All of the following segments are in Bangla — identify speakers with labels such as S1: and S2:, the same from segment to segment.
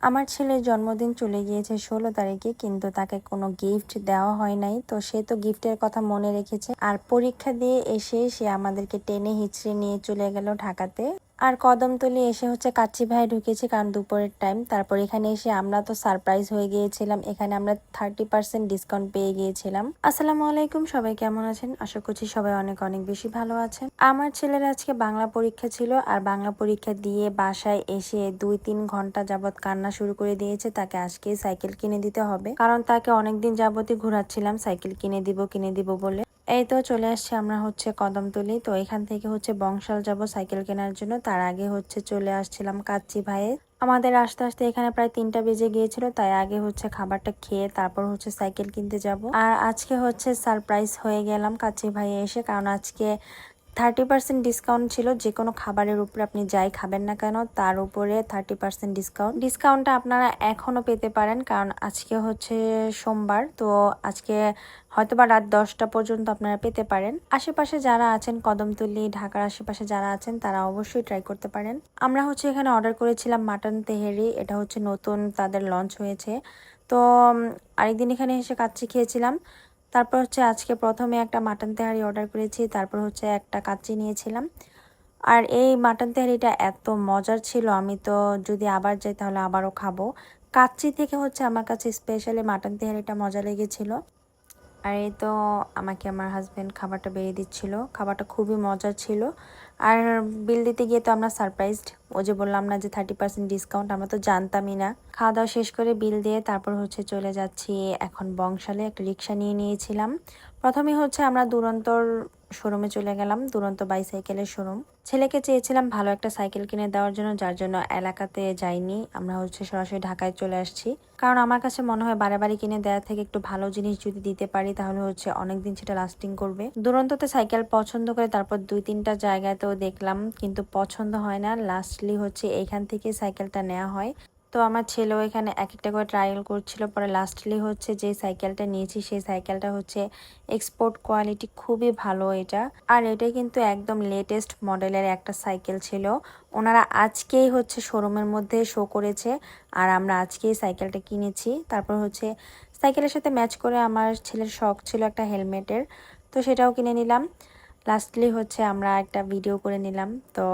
S1: আমার ছেলের জন্মদিন চলে গিয়েছে 16 তারিখে, কিন্তু তাকে কোনো গিফট দেওয়া হয় নাই। তো সে তো গিফটের কথা মনে রেখেছে, আর পরীক্ষা দিয়ে এসে সে আমাদেরকে টেনে হিচড়ে নিয়ে চলে গেল ঢাকাতে। আর কদমতলি এসে হচ্ছে কাচ্চি ভাই ঢুকেছে, কারণ দুপুরের টাইম। তারপর এখানে এসে আমরা তো সারপ্রাইজ হয়ে গিয়েছিলাম, এখানে আমরা 30% ডিসকাউন্ট পেয়ে গিয়েছিলাম। আসসালামু আলাইকুম, সবাই কেমন আছেন? আশা করছি সবাই অনেক অনেক বেশি ভালো আছেন। আমার ছেলের আজকে বাংলা পরীক্ষা ছিল, আর বাংলা পরীক্ষা দিয়ে বাসায় এসে 2-3 ঘন্টা যাবৎ কান্না শুরু করে দিয়েছে। তাকে আজকে সাইকেল কিনে দিতে হবে, কারণ তাকে অনেকদিন যাবতই ঘোরাচ্ছিলাম সাইকেল কিনে দিব বলে। এই তো চলে আসছে আমরা হচ্ছে কদমতলি। তো এখান থেকে হচ্ছে বংশাল যাব সাইকেল কেনার জন্য। তার আগে হচ্ছে চলে আসছিলাম কাচ্চি ভাইয়ের। আমাদের আস্তে আস্তে এখানে প্রায় 3টা বেজে গিয়েছিল, তাই আগে হচ্ছে খাবারটা খেয়ে তারপর হচ্ছে সাইকেল কিনতে যাব। আর আজকে হচ্ছে সারপ্রাইজ হয়ে গেলাম কাচ্চি ভাইয়ে এসে, কারণ আজকে 30% ডিসকাউন্ট ছিল। যে কোনো খাবারের উপরে আপনি যাই খাবেন না কেন, তার উপরে 30% ডিসকাউন্টটা আপনারা এখনো পেতে পারেন, কারণ আজকে হচ্ছে সোমবার। তো আজকে হয়তোবা রাত 10টা পর্যন্ত আপনারা পেতে পারেন। আশেপাশে যারা আছেন, কদমতলি ঢাকার আশেপাশে যারা আছেন, তারা অবশ্যই ট্রাই করতে পারেন। আমরা হচ্ছে এখানে অর্ডার করেছিলাম মাটন তেহেরি। এটা হচ্ছে নতুন তাদের লঞ্চ হয়েছে। তো আরেকদিন এখানে এসে কাচ্চি খেয়েছিলাম। তারপর হচ্ছে আজকে প্রথমে একটা মাটন তেহারি অর্ডার করেছি, তারপর হচ্ছে একটা কাচ্চি নিয়েছিলাম। আর এই মাটন তেহারিটা এত মজার ছিল, আমি তো যদি আবার যাই তাহলে আবারও খাবো। কাচ্চি থেকে হচ্ছে আমার কাছে স্পেশালি মাটন তেহারিটা মজা লেগেছিল। আর এই তো আমাকে আমার হাজবেন্ড খাবারটা বেড়ে দিচ্ছিল। খাবারটা খুবই মজার ছিল। আর বিল দিতে গিয়ে তো আমরা সারপ্রাইজড। ও যে বললাম না যে 30% ডিসকাউন্ট, আমরা তো জানতামই না। খাওয়া দাওয়া শেষ করে বিল দিয়ে তারপর হচ্ছে চলে যাচ্ছি এখন বংশালে। একটা রিক্সা নিয়ে নিয়েছিলাম। প্রথমে হচ্ছে আমরা দুরন্তর শোরুমে চলে গেলাম, দুরন্ত বাইসাইকেলের শোরুম। ছেলেকে চেয়েছিলাম ভালো একটা সাইকেল কিনে দেওয়ার জন্য, যার জন্য এলাকাতে যাইনি, আমরা হচ্ছে সরাসরি ঢাকায় চলে আসছি। কারণ আমার কাছে মনে হয় বারে বারে কিনে দেওয়া থেকে একটু ভালো জিনিস যদি দিতে পারি, তাহলে হচ্ছে অনেকদিন সেটা লাস্টিং করবে। দুরন্ততে সাইকেল পছন্দ করে তারপর 2-3টা জায়গাতেও দেখলাম, কিন্তু পছন্দ হয় না। লাস্টলি হচ্ছে এইখান থেকে সাইকেলটা নেওয়া হয়। তো আমার ছেলেও এখানে এক একটা করে ট্রায়াল করছিল, পরে লাস্টলি হচ্ছে যে সাইকেলটা নিয়েছি সেই সাইকেলটা হচ্ছে এক্সপোর্ট কোয়ালিটি, খুবই ভালো এটা। আর এটা কিন্তু একদম লেটেস্ট মডেলের একটা সাইকেল ছিল। ওনারা আজকেই হচ্ছে শোরুমের মধ্যে শো করেছে, আর আমরা আজকেই সাইকেলটা কিনেছি। তারপর হচ্ছে সাইকেলের সাথে ম্যাচ করে আমার ছেলের শখ ছিল একটা হেলমেটের, তো সেটাও কিনে নিলাম। লাস্টলি হচ্ছে আমরা একটা ভিডিও করে নিলাম, তো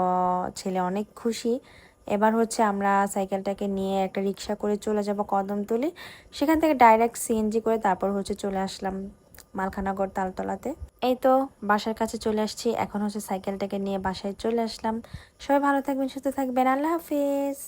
S1: ছেলে অনেক খুশি। এবার হচ্ছে আমরা সাইকেলটাকে নিয়ে একটা রিক্সা করে চলে যাব কদমতলি। সেখান থেকে ডাইরেক্ট সিএনজি করে তারপর হচ্ছে চলে আসলাম মালখানাগড় তালতলাতে। এই তো বাসার কাছে চলে আসছি, এখন হচ্ছে সাইকেলটাকে নিয়ে বাসায় চলে আসলাম। সবাই ভালো থাকবেন, সুস্থ থাকবেন, আল্লাহ হাফিজ।